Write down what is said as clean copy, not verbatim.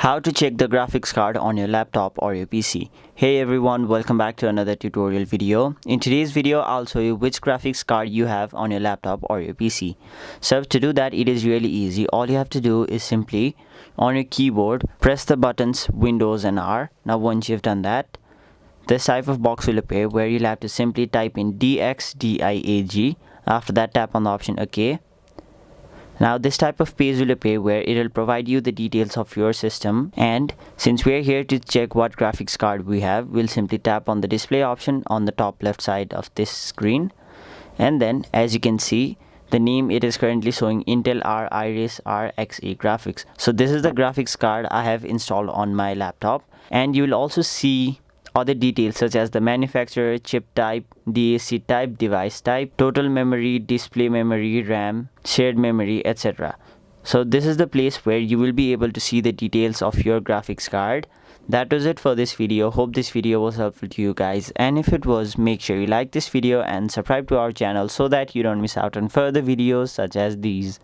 How to check the graphics card on your laptop or your PC. Hey everyone, welcome back to another tutorial video. In today's video, I'll show you which graphics card you have on your laptop or your PC. So to do that, it is really easy. All you have to do is simply on your keyboard, press the buttons Windows and R. Now once you've done that, this type of box will appear where you'll have to simply type in DXDIAG. After that, tap on the option OK. Now this type of page will appear where it will provide you the details of your system, and since we are here to check what graphics card we have, we'll simply tap on the display option on the top left side of this screen, and then as you can see, the name it is currently showing Intel Iris RXE graphics. So this is the graphics card I have installed on my laptop, and you will also see other details such as the manufacturer, chip type, DAC type, device type, total memory, display memory, RAM, shared memory, etc. So this is the place where you will be able to see the details of your graphics card. That was it for this video. Hope this video was helpful to you guys, and if it was, make sure you like this video and subscribe to our channel so that you don't miss out on further videos such as these.